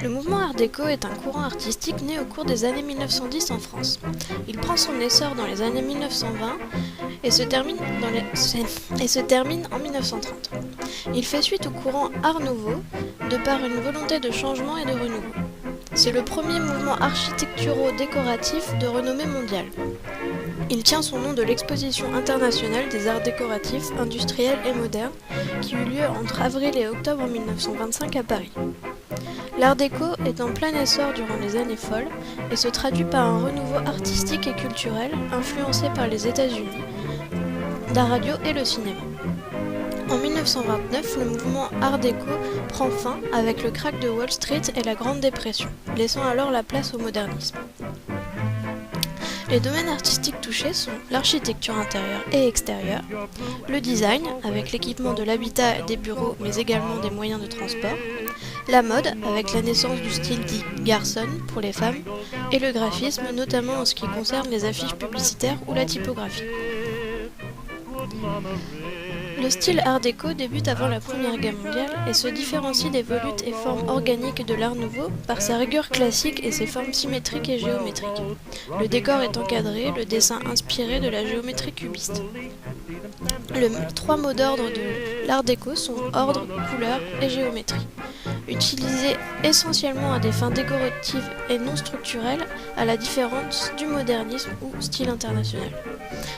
Le mouvement Art déco est un courant artistique né au cours des années 1910 en France. Il prend son essor dans les années 1920 et se termine en 1930. Il fait suite au courant Art nouveau de par une volonté de changement et de renouveau. C'est le premier mouvement architecturo-décoratif de renommée mondiale. Il tient son nom de l'exposition internationale des arts décoratifs, industriels et modernes qui eut lieu entre avril et octobre 1925 à Paris. L'art déco est en plein essor durant les années folles et se traduit par un renouveau artistique et culturel influencé par les États-Unis, la radio et le cinéma. En 1929, le mouvement Art déco prend fin avec le krach de Wall Street et la Grande Dépression, laissant alors la place au modernisme. Les domaines artistiques touchés sont l'architecture intérieure et extérieure, le design, avec l'équipement de l'habitat et des bureaux, mais également des moyens de transport, la mode, avec la naissance du style dit garçon pour les femmes, et le graphisme, notamment en ce qui concerne les affiches publicitaires ou la typographie. Le style Art déco débute avant la Première Guerre mondiale et se différencie des volutes et formes organiques de l'Art nouveau par sa rigueur classique et ses formes symétriques et géométriques. Le décor est encadré, le dessin inspiré de la géométrie cubiste. Les trois mots d'ordre de l'Art déco sont ordre, couleur et géométrie. Utilisés essentiellement à des fins décoratives et non structurelles, à la différence du modernisme ou style international.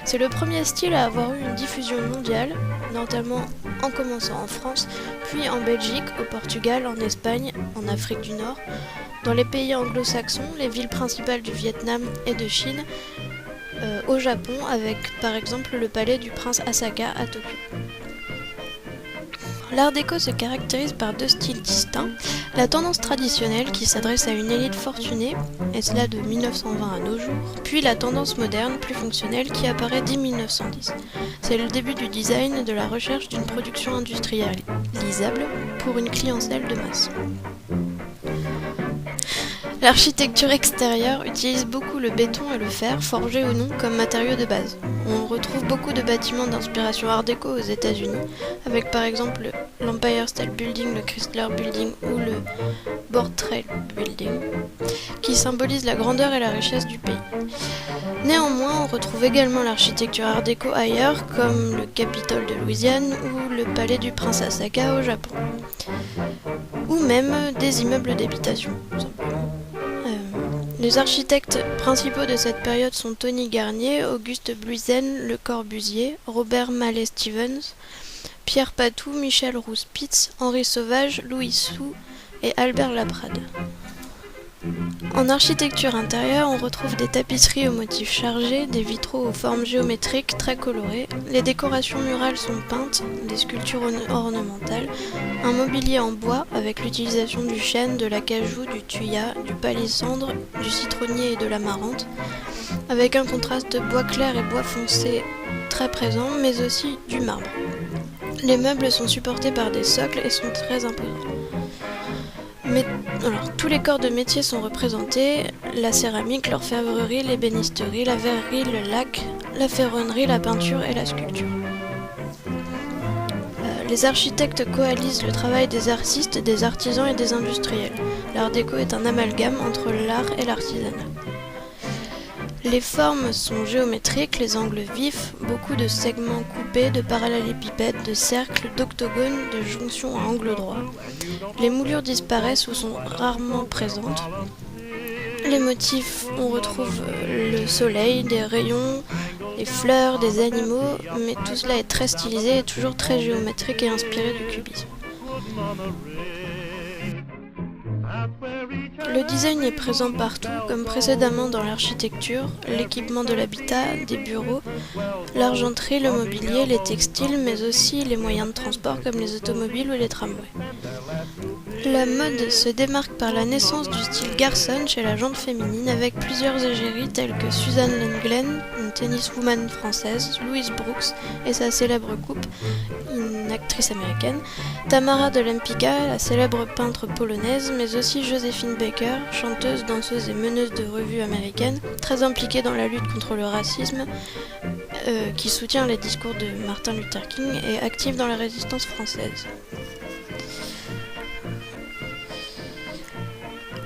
C'est le premier style à avoir eu une diffusion mondiale, notamment en commençant en France, puis en Belgique, au Portugal, en Espagne, en Afrique du Nord, dans les pays anglo-saxons, les villes principales du Vietnam et de Chine, au Japon, avec par exemple le palais du prince Asaka à Tokyo. L'Art déco se caractérise par deux styles distincts, la tendance traditionnelle qui s'adresse à une élite fortunée, et cela de 1920 à nos jours, puis la tendance moderne, plus fonctionnelle, qui apparaît dès 1910. C'est le début du design et de la recherche d'une production industrialisable pour une clientèle de masse. L'architecture extérieure utilise beaucoup le béton et le fer, forgés ou non, comme matériaux de base. On retrouve beaucoup de bâtiments d'inspiration Art déco aux États-Unis, avec par exemple l'Empire State Building, le Chrysler Building ou le Board Trail Building, qui symbolisent la grandeur et la richesse du pays. Néanmoins, on retrouve également l'architecture Art déco ailleurs, comme le Capitole de Louisiane ou le palais du prince Asaka au Japon, ou même des immeubles d'habitation, tout simplement. Les architectes principaux de cette période sont Tony Garnier, Auguste Bluisen, Le Corbusier, Robert Mallet-Stevens, Pierre Patou, Michel Rouspitz, Henri Sauvage, Louis Sou et Albert Laprade. En architecture intérieure, on retrouve des tapisseries aux motifs chargés, des vitraux aux formes géométriques très colorées, les décorations murales sont peintes, des sculptures ornementales, un mobilier en bois avec l'utilisation du chêne, de l'acajou, du thuya, du palissandre, du citronnier et de l'amarante, avec un contraste bois clair et bois foncé très présent, mais aussi du marbre. Les meubles sont supportés par des socles et sont très imposants. Tous les corps de métier sont représentés, la céramique, l'orfèvrerie, l'ébénisterie, la verrerie, le lac, la ferronnerie, la peinture et la sculpture. Les architectes coalisent le travail des artistes, des artisans et des industriels. L'Art déco est un amalgame entre l'art et l'artisanat. Les formes sont géométriques, les angles vifs, beaucoup de segments coupés, de parallélépipèdes, de cercles, d'octogones, de jonctions à angle droit. Les moulures disparaissent ou sont rarement présentes. Les motifs, on retrouve le soleil, des rayons, des fleurs, des animaux, mais tout cela est très stylisé et toujours très géométrique et inspiré du cubisme. Le design est présent partout, comme précédemment dans l'architecture, l'équipement de l'habitat, des bureaux, l'argenterie, le mobilier, les textiles, mais aussi les moyens de transport comme les automobiles ou les tramways. La mode se démarque par la naissance du style garçon chez la gente féminine avec plusieurs égéries telles que Susan Lenglen, une tenniswoman française, Louise Brooks et sa célèbre coupe, une actrice américaine, Tamara de Lempicka, la célèbre peintre polonaise, mais aussi Josephine Baker, chanteuse, danseuse et meneuse de revue américaine, très impliquée dans la lutte contre le racisme, qui soutient les discours de Martin Luther King et active dans la résistance française.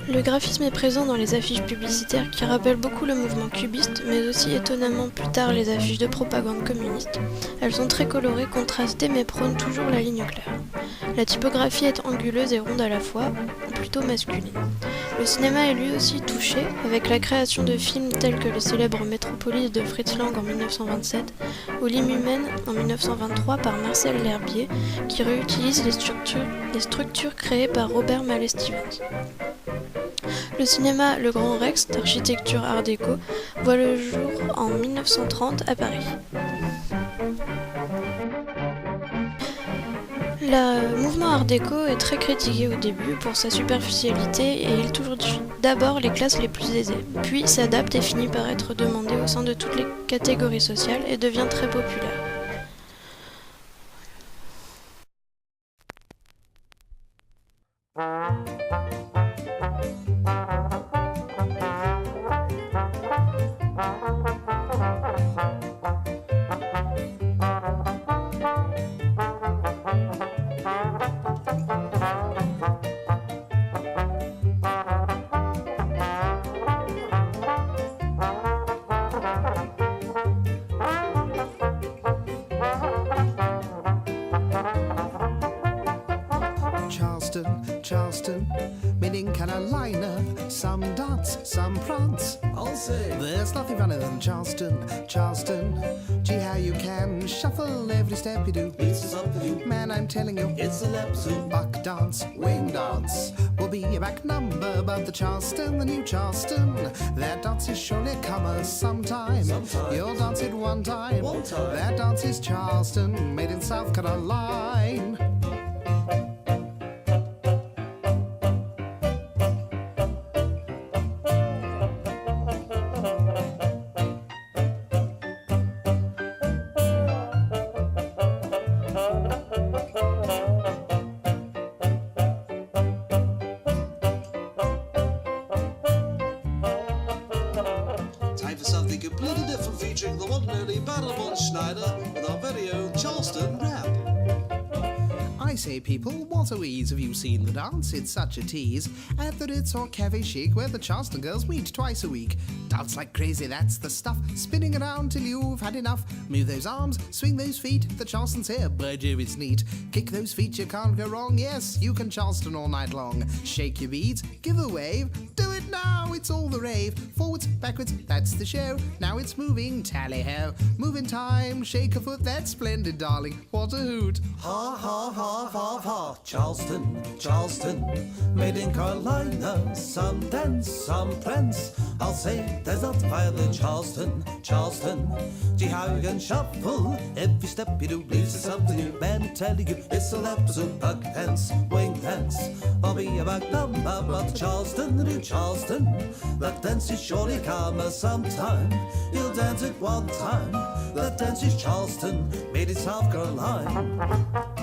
Le graphisme est présent dans les affiches publicitaires qui rappellent beaucoup le mouvement cubiste, mais aussi étonnamment plus tard les affiches de propagande communiste. Elles sont très colorées, contrastées, mais prônent toujours la ligne claire. La typographie est anguleuse et ronde à la fois, plutôt masculine. Le cinéma est lui aussi touché, avec la création de films tels que le célèbre Métropolis de Fritz Lang en 1927, ou L'Hymne humaine en 1923 par Marcel L'Herbier, qui réutilise les structures créées par Robert Mallet-Stevens. Le cinéma Le Grand Rex, d'architecture art déco, voit le jour en 1930 à Paris. Le mouvement art déco est très critiqué au début pour sa superficialité et il touche d'abord les classes les plus aisées, puis s'adapte et finit par être demandé au sein de toutes les catégories sociales et devient très populaire. Charleston, meaning Carolina. Some dance, some prance. I'll say there's nothing funnier than Charleston. Gee, how you can shuffle every step you do. It's something, man, I'm telling you, it's an episode. Buck dance, wing dance will be your back number, but the Charleston, the new Charleston, that dance is surely a comer sometime. You'll dance it one time. That dance is Charleston, made in South Carolina. Something completely different, featuring the one and only Battleman Schneider with our very own Charleston rap. I say, people, what a wheeze. Have you seen the dance? It's such a tease. At the Ritz or Cafe Chic, where the Charleston girls meet twice a week. Dance like crazy, that's the stuff. Spinning around till you've had enough. Move those arms, swing those feet. The Charleston's here, by Jove, it's neat. Kick those feet, you can't go wrong. Yes, you can Charleston all night long. Shake your beads, give a wave. Do it now, it's all the rave. Forwards, backwards, that's the show. Now it's moving, tally-ho. Move in time, shake a foot, that's splendid, darling. What a hoot. Ha ha ha ha ha. Charleston, made in Carolina. Some dance, some prance. I'll say there's not violent Charleston. Gee, how you can shuffle every step you do leads to something new. Man, telling you it's a episode. Buck dance, wing dance. I'll be a back number, but Charleston, the new Charleston. That dance is surely calmer sometime. You'll dance it one time. That dance is Charleston, made in South Carolina.